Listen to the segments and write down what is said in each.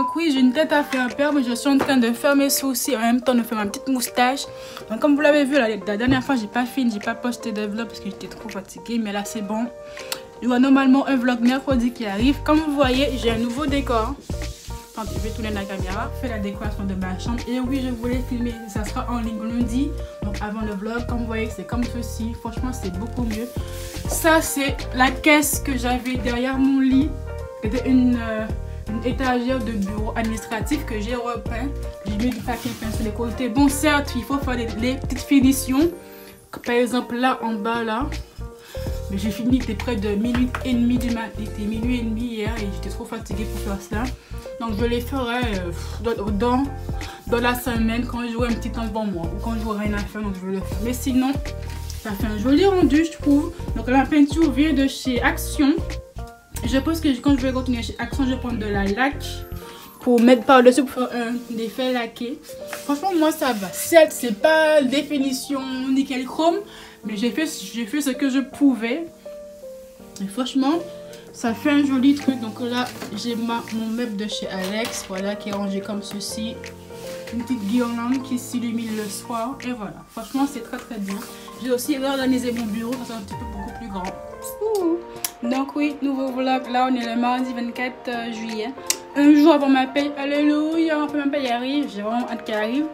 Donc oui, j'ai une tête à faire peur, mais je suis en train de faire mes sourcils en même temps de faire ma petite moustache. Donc comme vous l'avez vu, la dernière fois, j'ai pas posté de vlog parce que j'étais trop fatiguée, mais là c'est bon. Il y aura normalement un vlog mercredi qui arrive. Comme vous voyez, j'ai un nouveau décor. Attendez, je vais tourner la caméra, faire la décoration de ma chambre. Et oui, je voulais filmer, ça sera en ligne lundi, donc avant le vlog. Comme vous voyez, c'est comme ceci. Franchement, c'est beaucoup mieux. Ça, c'est la caisse que j'avais derrière mon lit. C'était une étagère de bureau administratif que j'ai repeint. J'ai mis du papier peint sur les côtés. Bon, certes, il faut faire les petites finitions. Par exemple, là, en bas, là. Mais j'ai fini, il était près de minuit et demi du matin. Il était minuit et demi hier et j'étais trop fatiguée pour faire ça. Donc je les ferai dans la semaine quand j'aurai un petit temps devant moi ou quand j'aurai rien à faire, donc je vais le faire. Mais sinon, ça fait un joli rendu, je trouve. Donc la peinture vient de chez Action. Je pense que quand je vais retourner chez Action, je vais prendre de la laque pour mettre par-dessus pour faire un effet laqué. Franchement, moi ça va. Certes, c'est pas définition nickel chrome, mais j'ai fait ce que je pouvais. Et franchement, ça fait un joli truc. Donc là, j'ai mon meuble de chez Alex, voilà, qui est rangé comme ceci. Une petite guirlande qui s'illumine le soir. Et voilà, franchement, c'est très très bien. J'ai aussi réorganisé mon bureau, ça c'est un petit peu beaucoup plus grand. Ouh. Donc oui, nouveau vlog. Là, on est le mardi 24 juillet. Un jour avant ma paye. Alléluia, enfin ma paye arrive. J'ai vraiment hâte qu'elle arrive.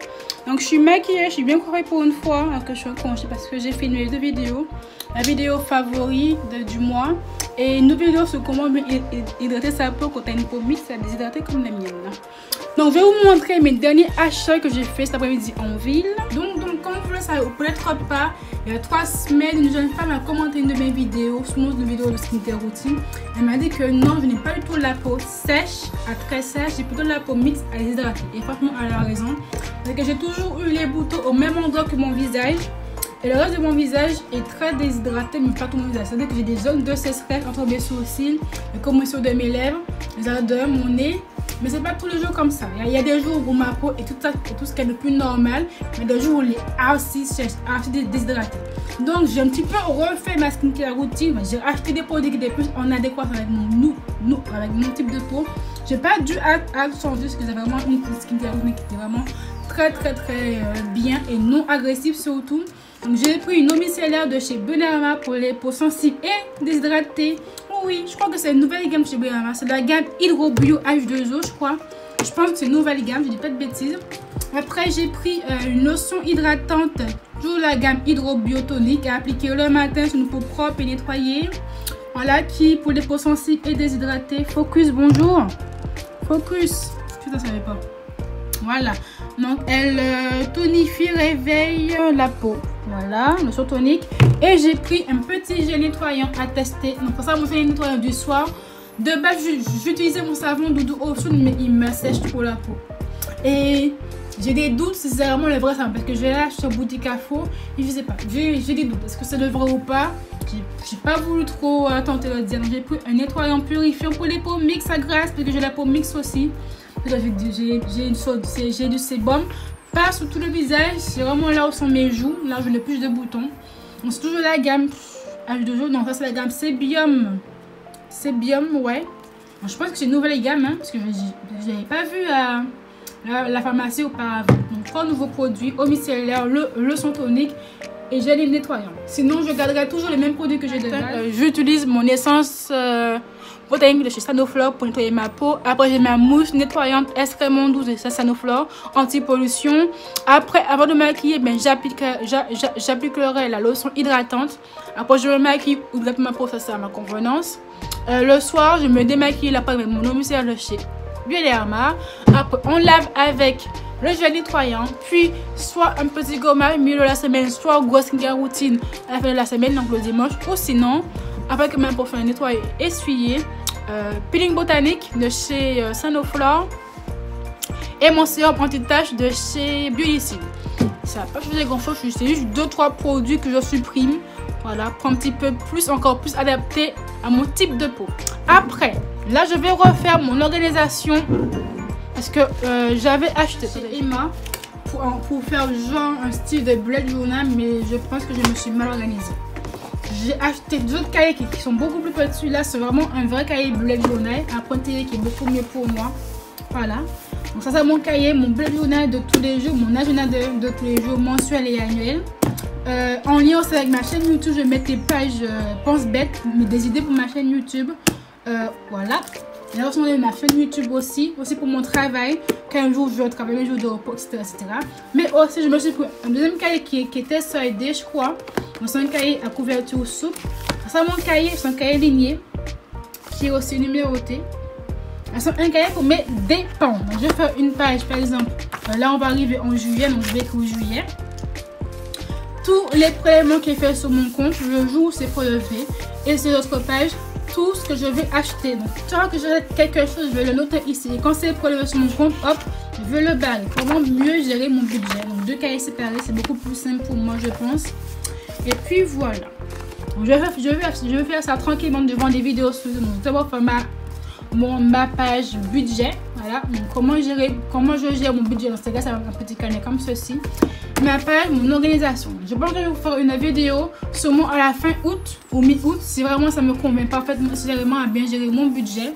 Donc je suis maquillée, je suis bien coiffée pour une fois. Alors que je suis en congé parce que j'ai filmé 2 vidéos. La vidéo favori du mois. Et une autre vidéo sur comment hydrater sa peau quand tu as une peau mixte, déshydratée comme la mienne. Donc je vais vous montrer mes derniers achats que j'ai fait cet après-midi en ville. Donc comme vous le savez, ou peut-être pas, il y a 3 semaines, une jeune femme a commenté une de mes vidéos, sur une vidéo de skincare routine. Elle m'a dit que non, je n'ai pas du tout la peau sèche, à très sèche, j'ai plutôt la peau mixte à déshydrater. Et franchement, elle a raison. Parce que j'ai toujours eu les boutons au même endroit que mon visage. Et le reste de mon visage est très déshydraté, mais pas tout mon visage. C'est-à-dire que j'ai des zones de sécheresse entre mes sourcils, les commotions de mes lèvres, les ardeurs, mon nez. Mais c'est pas tous les jours comme ça. Il y a des jours où ma peau est tout ce qui est le plus normal, mais des jours où elle est assez sèche, assez déshydratée. Donc j'ai un petit peu refait ma skincare routine. J'ai acheté des produits qui étaient plus en adéquation avec mon type de peau. J'ai pas dû changer parce que j'ai vraiment une skincare routine qui était vraiment très bien et non agressive surtout. Donc j'ai pris une eau micellaire de chez Benama pour les peaux sensibles et déshydratées. Oh oui, je crois que c'est une nouvelle gamme chez Benama. C'est la gamme Hydro Bio H2O, je crois. Je pense que c'est une nouvelle gamme, je dis pas de bêtises. Après j'ai pris une lotion hydratante, toujours la gamme Hydro Bio Tonique à appliquer le matin sur une peau propre et nettoyée. Voilà, qui pour les peaux sensibles et déshydratées. Focus, bonjour. Focus, je ne savais pas. Voilà, donc elle tonifie, réveille la peau. Voilà, lotion tonique. Et j'ai pris un petit gel nettoyant à tester. Donc pour ça, mon gel nettoyant du soir. De base, j'utilisais mon savon doudou au sud, mais il me sèche trop la peau. Et j'ai des doutes si c'est vraiment le vrai savon. Parce que je l'ai acheté sur Boutique Afo. Et je sais pas, j'ai des doutes. Est-ce que c'est le vrai ou pas? J'ai pas voulu trop tenter de le dire. J'ai pris un nettoyant purifiant pour les peaux mixtes à grasse. Parce que j'ai la peau mixte aussi. J'ai du sébum, pas sur tout le visage, c'est vraiment là où sont mes joues, là où j'ai le plus de boutons. Donc c'est toujours la gamme H2O, non ça c'est la gamme Sebium, ouais. Donc, je pense que c'est une nouvelle gamme, hein, parce que je n'avais pas vu à la pharmacie auparavant. Donc 3 nouveaux produits, eau micellaire, lotion tonique et gel nettoyant. Sinon je garderai toujours les mêmes produits que j'ai de base. J'utilise mon essence protéine de chez Sanoflore pour nettoyer ma peau. Après j'ai ma mousse nettoyante extrêmement douce de chez Sanoflore anti-pollution. Après avant de maquiller, ben, j'appliquerai la lotion hydratante. Après je me maquille ou hydrate ma peau, ça c'est à ma convenance. Le soir je me démaquille après avec mon eau micellaire de chez Bioderma. Après on lave avec le gel nettoyant, puis soit un petit gommage milieu de la semaine, soit grosse skincare routine à la fin de la semaine, donc le dimanche, ou sinon après que même pour faire nettoyer, essuyer, peeling botanique de chez Sanoflore et mon sérum anti-tache de chez Biolicide. Ça n'a pas changé grand chose, c'est juste 2-3 produits que je supprime, voilà, pour un petit peu plus, encore plus adapté à mon type de peau. Après, là je vais refaire mon organisation parce que j'avais acheté chez Emma pour faire genre un style de bullet journal, mais je pense que je me suis mal organisée. J'ai acheté d'autres cahiers qui sont beaucoup plus petits. Là, c'est vraiment un vrai cahier bullet journal, un pointillé qui est beaucoup mieux pour moi. Voilà. Donc ça c'est mon cahier, mon bullet journal de tous les jours, mon agenda de tous les jours, mensuel et annuel. En lien aussi avec ma chaîne YouTube, je mets des pages pense bête, des idées pour ma chaîne YouTube. Voilà. La version de ma chaîne YouTube aussi pour mon travail. Qu'un jour je vais travailler, un jour de repos, etc., etc. Mais aussi, je me suis pris un deuxième cahier qui était soldé, je crois. Donc, c'est un cahier à couverture souple. Ça, mon cahier, c'est un cahier ligné qui est aussi numéroté. C'est un cahier pour mes dépenses. Donc, je vais faire une page, par exemple. Là, on va arriver en juillet, donc je vais écrire juillet. Tous les prélèvements qui est fait sur mon compte, le jour où c'est prélevé. Et sur l'autre page, tout ce que je vais acheter. Donc, tu vois que j'achète quelque chose, je vais le noter ici. Et quand c'est prélevé sur mon compte, hop, je vais le barrer. Comment mieux gérer mon budget. Donc, deux cahiers séparés, c'est beaucoup plus simple pour moi, je pense. Et puis voilà. Donc, je vais faire ça tranquillement devant des vidéos sur mon ma page budget. Voilà. Donc, comment je gère mon budget. Dans ce cas, c'est un petit carnet comme ceci. Ma page, mon organisation. Je pense que je vais vous faire une vidéo sûrement à la fin août ou mi-août si vraiment ça me convient parfaitement, si j'ai vraiment à bien gérer mon budget.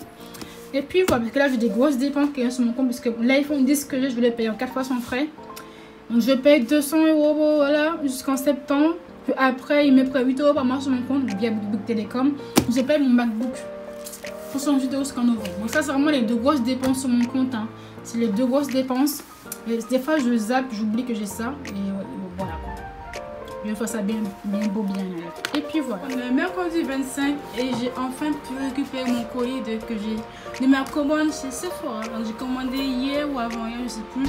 Et puis voilà, parce que là j'ai des grosses dépenses qui sont sur mon compte, parce que l'iPhone 10 que j'ai, je vais le payer en 4 fois sans frais. Donc je paye 200 €, voilà, jusqu'en septembre. Puis après, il me prend 8 € par mois sur mon compte via Book Telecom. Je paye mon MacBook pour 108 € jusqu'en novembre. Donc ça, c'est vraiment les deux grosses dépenses sur mon compte. Hein. C'est les deux grosses dépenses. Et des fois, je zappe, j'oublie que j'ai ça. Et voilà. Je vais faire ça bien beau, bien. Et puis voilà. On est mercredi 25 et j'ai enfin pu récupérer mon colis de ma commande chez Sephora. Donc j'ai commandé hier ou avant-hier, je sais plus.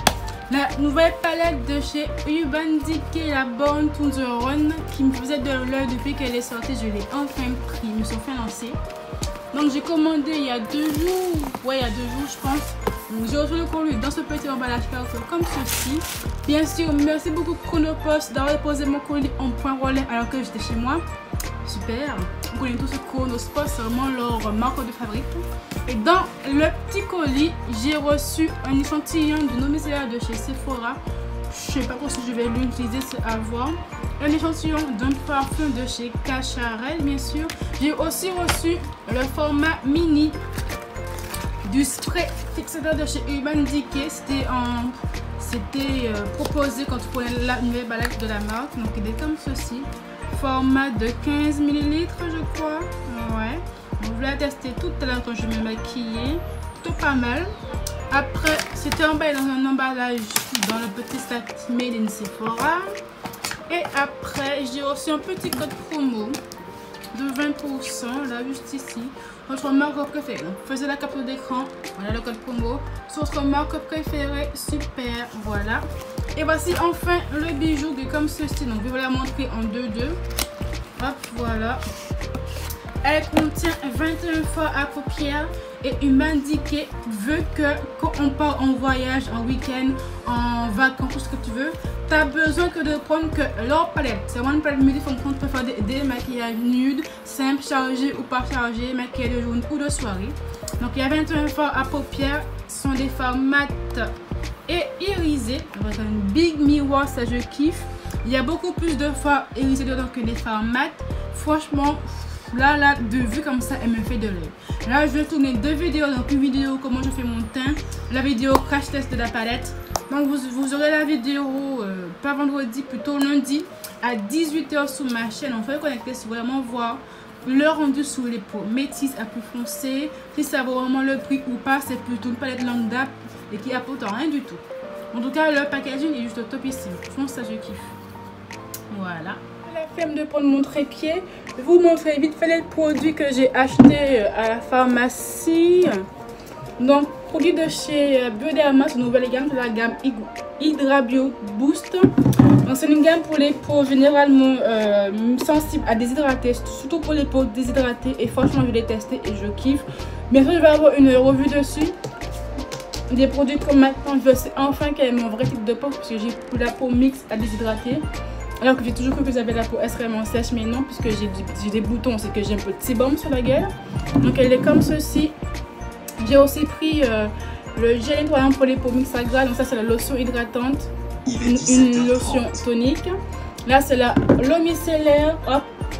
La nouvelle palette de chez Urban Decay, la Born to the Run, qui me faisait de l'œil depuis qu'elle est sortie. Je l'ai enfin pris. Ils me sont fait lancer. Donc j'ai commandé il y a 2 jours. Ouais, il y a 2 jours, je pense. J'ai reçu le colis dans ce petit emballage comme ceci. Bien sûr, merci beaucoup Chronopost d'avoir déposé mon colis en point relais alors que j'étais chez moi. Super. Vous connaissez tous ce Chronopost, c'est vraiment leur marque de fabrique. Et dans le petit colis, j'ai reçu un échantillon de nos micellaires de chez Sephora. Je sais pas si je vais l'utiliser, c'est à voir. Un échantillon d'un parfum de chez Cacharel, bien sûr. J'ai aussi reçu le format mini du spray fixateur de chez Urban Decay. C'était proposé quand tu prenais la nouvelle balade de la marque. Donc il est comme ceci. Format de 15 ml, je crois. Ouais. Donc, je l'ai testé tout à l'heure quand je me maquillais. Plutôt pas mal. Après, c'était emballé dans un emballage dans le petit sac Made in Sephora. Et après, j'ai reçu un petit code promo de 20%, là, juste ici. Votre marque préférée. Donc, faisez la capture d'écran. Voilà le code promo. Sur votre marque préférée. Super. Voilà. Et voici enfin le bijou qui est comme ceci. Donc, je vais vous la montrer en 2-2. Hop, voilà. Elle contient 21 fards à paupières et Urban Decay veut que quand on part en voyage, en week-end, en vacances, tout ce que tu veux, tu as besoin que de prendre que leur palette. C'est vraiment une palette multifonction qu'on peut faire des maquillages nudes, simples, chargés ou pas chargés, maquillage de journée ou de soirée. Donc il y a 21 fards à paupières, ce sont des fards mat et irisés. Avec un Big Mirror, ça je kiffe. Il y a beaucoup plus de fards irisés dedans que les fards mat. Franchement, là, de vue comme ça, elle me fait de l'œil. Là, je vais tourner 2 vidéos. Donc, une vidéo comment je fais mon teint, la vidéo crash test de la palette. Donc, vous aurez la vidéo, pas vendredi, plutôt lundi, à 18 h sur ma chaîne. On fait connecter si vraiment voir le rendu sur les peaux métisses à plus foncé. Si ça vaut vraiment le prix ou pas, c'est plutôt une palette lambda et qui apporte rien du tout. En tout cas, le packaging est juste au top ici. Je pense que ça, je kiffe. Voilà. La flemme de prendre mon trépied, je vais vous montrer vite fait les produits que j'ai achetés à la pharmacie. Donc, produits de chez Bioderma, c'est une nouvelle gamme, c'est la gamme Hydra Bio Boost. Donc, c'est une gamme pour les peaux généralement sensibles à déshydrater, surtout pour les peaux déshydratées. Et franchement, je l'ai testé et je kiffe. Bientôt, je vais avoir une revue dessus. Des produits comme maintenant, je sais enfin quel est mon vrai type de peau, parce que j'ai la peau mixte à déshydrater. Alors que j'ai toujours cru que j'avais la peau extrêmement sèche, mais non, puisque j'ai des boutons, c'est que j'ai un petit baume sur la gueule. Donc elle est comme ceci. J'ai aussi pris le gel nettoyant pour les peaux mixtes à gras. Donc ça c'est la lotion hydratante, une lotion tonique. Là c'est l'eau micellaire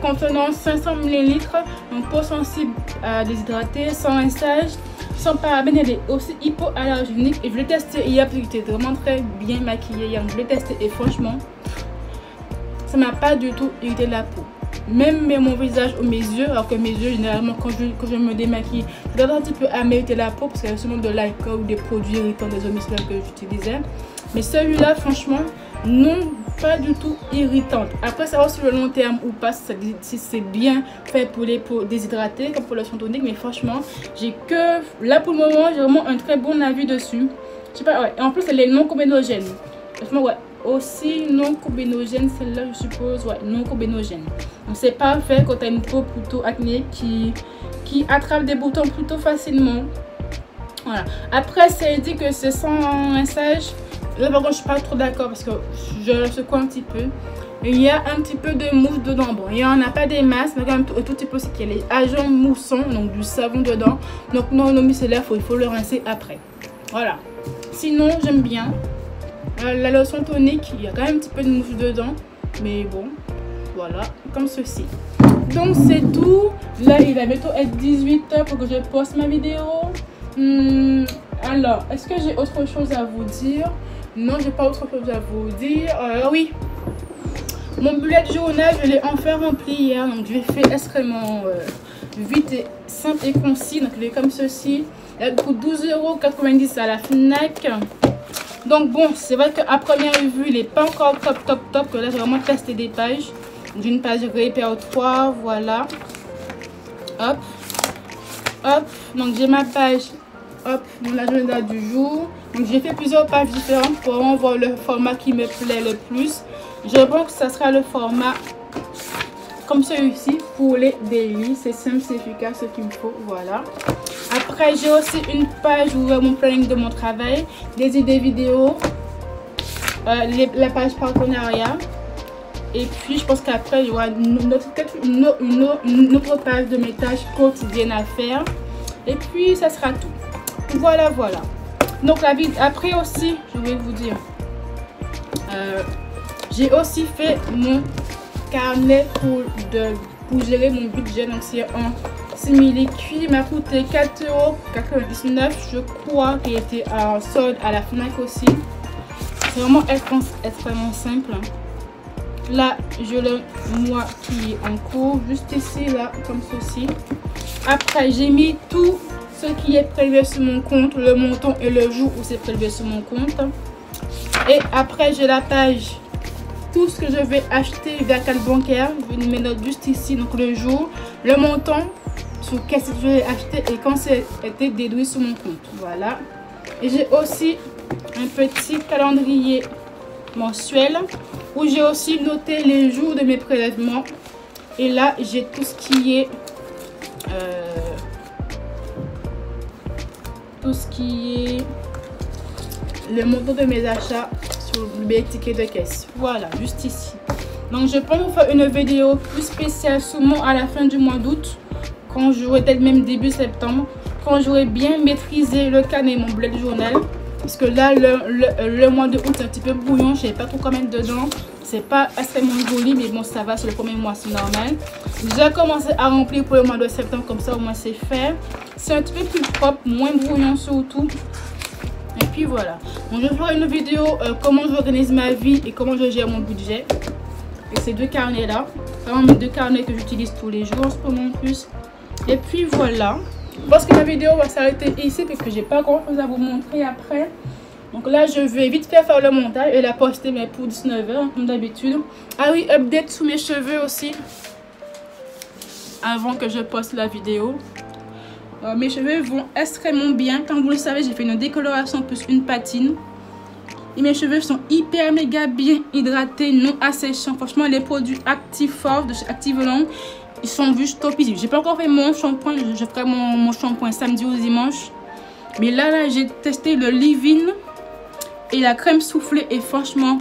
contenant 500 ml, donc peau sensible à déshydrater, sans rinçage, sans parabènes. Elle est aussi hypoallergénique et je l'ai testé hier parce que j'étais vraiment très bien maquillée hier. Je l'ai testé et franchement, ça m'a pas du tout irrité la peau. Même mon visage ou mes yeux, alors que mes yeux généralement quand je me démaquille, ça doit un petit peu à m'irriter la peau parce qu'il y a sûrement de l'alcool ou des produits irritants des homicides que j'utilisais. Mais celui-là franchement, non, pas du tout irritante. Après savoir sur le long terme ou pas, si c'est bien fait pour les peaux déshydratées comme pour lotion tonique, mais franchement, j'ai que là pour le moment, j'ai vraiment un très bon avis dessus. Je sais pas, ouais. Et en plus elle est non combinogène. Franchement, ouais. Aussi non combinogène, celle-là je suppose, ouais, non combinogène. Donc c'est parfait quand tu as une peau plutôt acné qui attrape des boutons plutôt facilement. Voilà. Après c'est dit que c'est sans rinçage. Là par contre je suis pas trop d'accord parce que je le secoue un petit peu. Il y a un petit peu de mousse dedans. Bon, il n'y en a pas des masses, mais quand même un tout petit peu, c'est qu'il y a les agents moussants, donc du savon dedans. Donc non micellaire, il faut le rincer après. Voilà. Sinon j'aime bien. La lotion tonique, il y a quand même un petit peu de mousse dedans, mais bon, voilà, comme ceci. Donc c'est tout. Là il va bientôt être 18 h pour que je poste ma vidéo. Alors, est-ce que j'ai autre chose à vous dire? Non, j'ai pas autre chose à vous dire. Oui, mon bullet journal, je l'ai enfin rempli hier, donc je l'ai fait extrêmement vite et simple et concis. Donc il est comme ceci. Elle coûte 12,90 € à la Fnac. Donc bon, c'est vrai qu'à première vue, il n'est pas encore top. Que là, j'ai vraiment testé des pages. D'une page répertoire, voilà. Hop. Hop. Donc j'ai ma page. Hop, mon agenda du jour. Donc j'ai fait plusieurs pages différentes pour vraiment voir le format qui me plaît le plus. Je pense que ça sera le format comme celui-ci pour les daily. C'est simple, c'est efficace, ce qu'il me faut, voilà. Après, j'ai aussi une page où mon planning de mon travail, des idées vidéo, la page partenariat. Et puis, je pense qu'après, il y aura une autre page de mes tâches quotidiennes à faire. Et puis, ça sera tout. Voilà. Donc, après aussi, je vais vous dire, j'ai aussi fait mon carnet pour gérer mon budget. Donc, c'est un simili cuit, il m'a coûté 4,99 €, je crois, qu'il était en solde à la Fnac aussi. C'est vraiment extrêmement simple. Là, je le moi qui est en cours, juste ici, là, comme ceci. Après, j'ai mis tout ce qui est prélevé sur mon compte, le montant et le jour où c'est prélevé sur mon compte. Et après, j'ai la page, tout ce que je vais acheter via carte bancaire. Je vais mettre juste ici, donc le jour, le montant, sur qu'est-ce que je vais acheter et quand c'est été déduit sur mon compte. Voilà. Et j'ai aussi un petit calendrier mensuel où j'ai aussi noté les jours de mes prélèvements. Et là, j'ai tout ce qui est le montant de mes achats sur mes tickets de caisse. Voilà, juste ici. Donc je pense vous faire une vidéo plus spéciale sûrement à la fin du mois d'août, quand j'aurai peut-être même début septembre, quand j'aurai bien maîtrisé le carnet et mon bullet journal. Parce que là, le mois de août, c'est un petit peu brouillon. Je ne sais pas trop quoi mettre dedans. C'est pas extrêmement joli, mais bon, ça va, c'est le premier mois, c'est normal. J'ai commencé à remplir pour le mois de septembre, comme ça au moins c'est fait. C'est un petit peu plus propre, moins brouillon surtout. Et puis voilà. Donc je ferai une vidéo comment j'organise ma vie et comment je gère mon budget. Et ces deux carnets là, vraiment mes deux carnets que j'utilise tous les jours en ce moment en plus. Et puis voilà. Je pense que ma vidéo va s'arrêter ici parce que j'ai pas grand chose à vous montrer après. Donc là je vais vite faire le montage et la poster, mais pour 19 h comme d'habitude. Ah oui, update sous mes cheveux aussi avant que je poste la vidéo. Mes cheveux vont extrêmement bien. Comme vous le savez, j'ai fait une décoloration plus une patine. Et mes cheveux sont hyper méga bien hydratés, non asséchants. Franchement, les produits Actiforce de chez Activlong, ils sont juste top. J'ai pas encore fait mon shampoing. Je ferai mon shampoing samedi ou dimanche. Mais là j'ai testé le leave-in et la crème soufflée. Et franchement,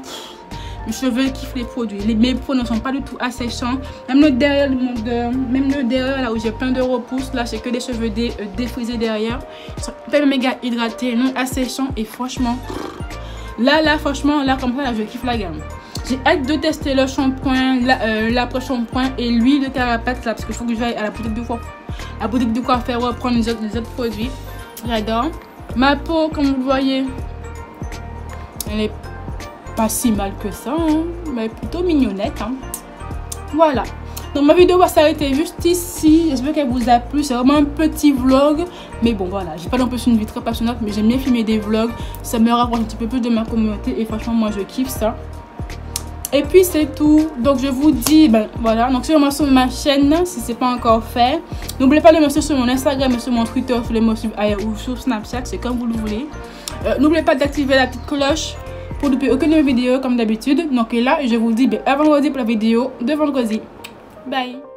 mes cheveux kiffent les produits. Mes produits ne sont pas du tout asséchants. Même le derrière, là où j'ai plein de repousses, là c'est que des cheveux défrisés derrière. Ils sont hyper méga hydratés, non asséchants. Et franchement, là franchement, là comme ça, là, je kiffe la gamme. J'ai hâte de tester le shampoing, l'après-shampoing et l'huile de carapace là, parce qu'il faut que j'aille à la boutique de coiffeur reprendre les autres produits. J'adore. Ma peau, comme vous le voyez, elle est pas si mal que ça, hein, mais plutôt mignonnette. Hein. Voilà. Donc ma vidéo va s'arrêter juste ici. J'espère qu'elle vous a plu. C'est vraiment un petit vlog. Mais bon voilà, j'ai pas non plus une vie très passionnante, mais j'aime bien filmer des vlogs. Ça me rapproche un petit peu plus de ma communauté et franchement moi je kiffe ça. Et puis c'est tout. Donc je vous dis, ben voilà. Donc suivez-moi sur ma chaîne si c'est pas encore fait. N'oubliez pas de me suivre sur mon Instagram et sur mon Twitter, sur les mots suivre ailleurs ou sur Snapchat, c'est comme vous le voulez. N'oubliez pas d'activer la petite cloche pour ne louper aucune vidéo comme d'habitude. Donc là, je vous dis ben, à vendredi pour la vidéo de vendredi. Bye.